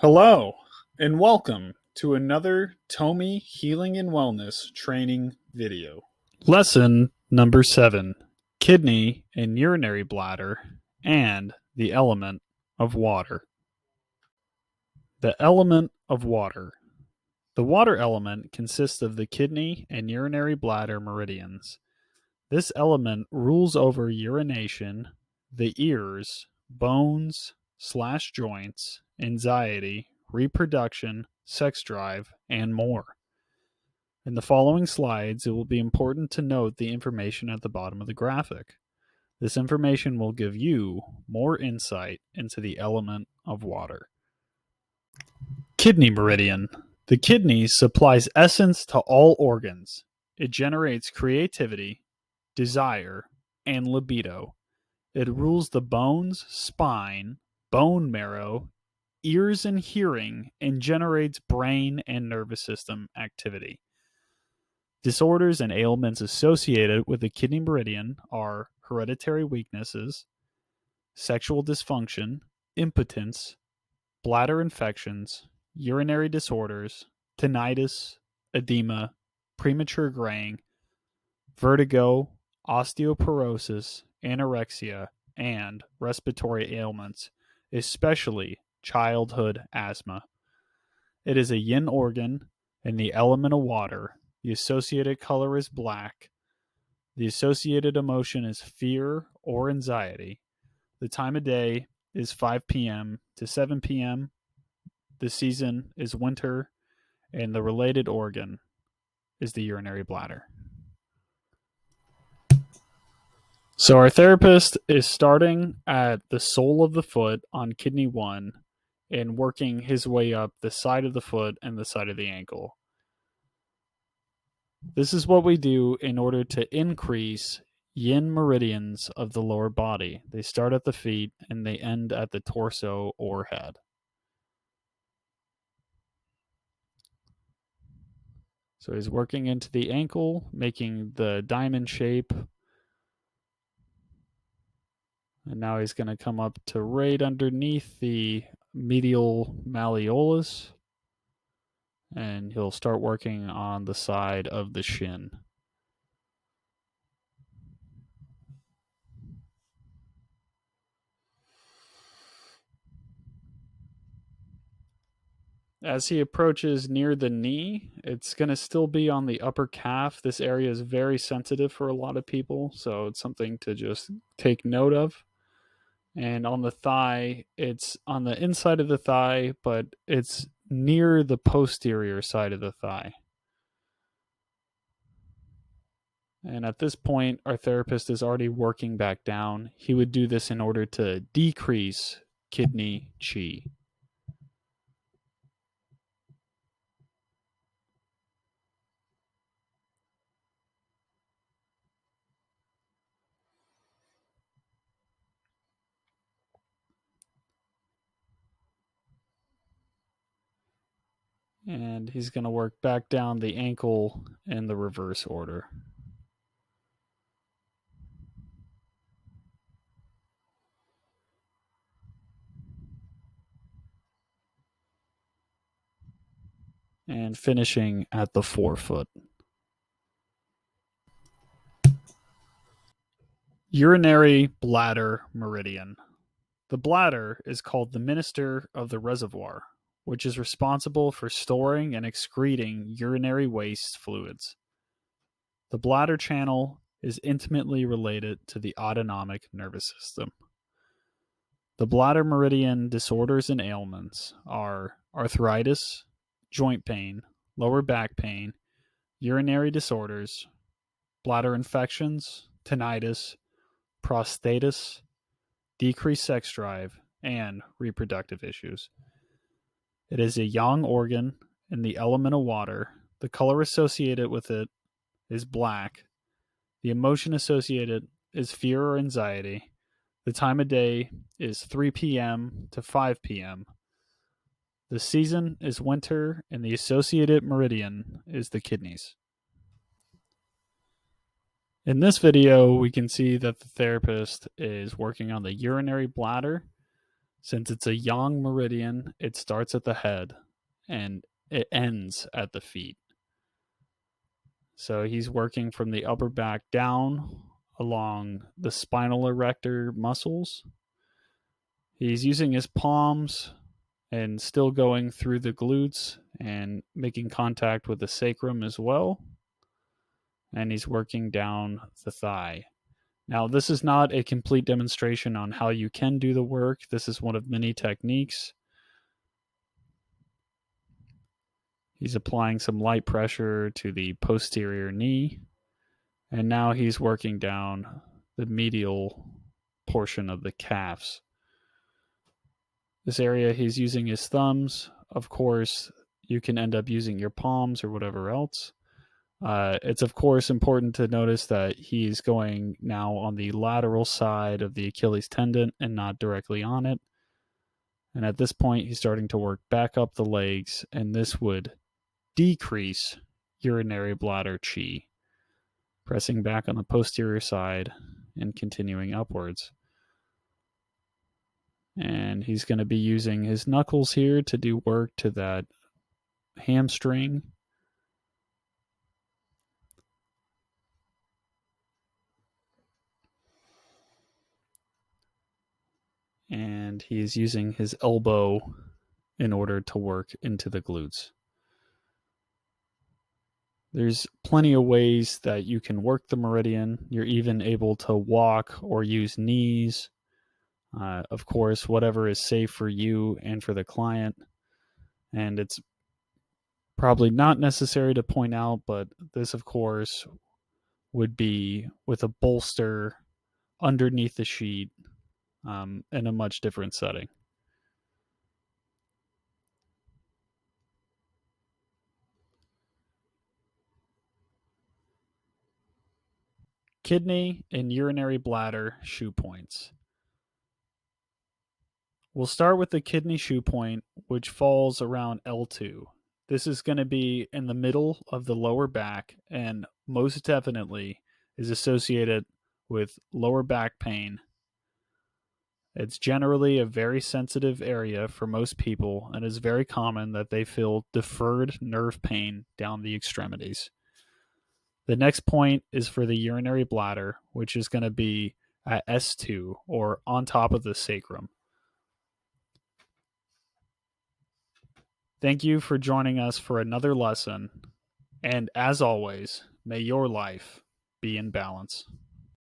Hello, and welcome to another Tomii Healing and Wellness training video. Lesson number 7, Kidney and Urinary Bladder and the Element of Water. The element of water. The water element consists of the kidney and urinary bladder meridians. This element rules over urination, the ears, bones/joints, anxiety, reproduction, sex drive, and more. In the following slides, it will be important to note the information at the bottom of the graphic. This information will give you more insight into the element of water. Kidney meridian. The kidney supplies essence to all organs. It generates creativity, desire, and libido. It rules the bones, spine, bone marrow, ears, and hearing, and generates brain and nervous system activity. Disorders and ailments associated with the kidney meridian are hereditary weaknesses, sexual dysfunction, impotence, bladder infections, urinary disorders, tinnitus, edema, premature graying, vertigo, osteoporosis, anorexia, and respiratory ailments, especially childhood asthma. It is a yin organ and the element of water. The associated color is black. The associated emotion is fear or anxiety. The time of day is 5 p.m. to 7 p.m. The season is winter, and the related organ is the urinary bladder. So our therapist is starting at the sole of the foot on kidney 1 and working his way up the side of the foot and the side of the ankle. This is what we do in order to increase yin meridians of the lower body. They start at the feet and they end at the torso or head. So he's working into the ankle, making the diamond shape. And now he's going to come up to right underneath the medial malleolus. And he'll start working on the side of the shin. As he approaches near the knee, it's going to still be on the upper calf. This area is very sensitive for a lot of people, so it's something to just take note of. And on the thigh, it's on the inside of the thigh, but it's near the posterior side of the thigh. And at this point, our therapist is already working back down. He would do this in order to decrease kidney chi. And he's going to work back down the ankle in the reverse order. And finishing at the forefoot. Urinary bladder meridian. The bladder is called the minister of the reservoir, which is responsible for storing and excreting urinary waste fluids. The bladder channel is intimately related to the autonomic nervous system. The bladder meridian disorders and ailments are arthritis, joint pain, lower back pain, urinary disorders, bladder infections, tinnitus, prostatitis, decreased sex drive, and reproductive issues. It is a yang organ in the element of water. The color associated with it is black. The emotion associated is fear or anxiety. The time of day is 3 p.m. to 5 p.m. The season is winter, and the associated meridian is the kidneys. In this video, we can see that the therapist is working on the urinary bladder. Since it's a yang meridian, it starts at the head and it ends at the feet. So he's working from the upper back down along the spinal erector muscles. He's using his palms and still going through the glutes and making contact with the sacrum as well. And he's working down the thigh. Now, this is not a complete demonstration on how you can do the work. This is one of many techniques. He's applying some light pressure to the posterior knee. And now he's working down the medial portion of the calves. This area, he's using his thumbs. Of course, you can end up using your palms or whatever else. It's, of course, important to notice that he's going now on the lateral side of the Achilles tendon and not directly on it. And at this point, he's starting to work back up the legs, and this would decrease urinary bladder chi, pressing back on the posterior side and continuing upwards. And he's going to be using his knuckles here to do work to that hamstring. And he's using his elbow in order to work into the glutes. There's plenty of ways that you can work the meridian. You're even able to walk or use knees. Of course, whatever is safe for you and for the client. And it's probably not necessary to point out, but this, of course, would be with a bolster underneath the sheet in a much different setting. Kidney and urinary bladder shoe points. We'll start with the kidney shoe point, which falls around L2. This is going to be in the middle of the lower back and most definitely is associated with lower back pain. It's generally a very sensitive area for most people and is very common that they feel deferred nerve pain down the extremities. The next point is for the urinary bladder, which is going to be at S2 or on top of the sacrum. Thank you for joining us for another lesson. And as always, may your life be in balance.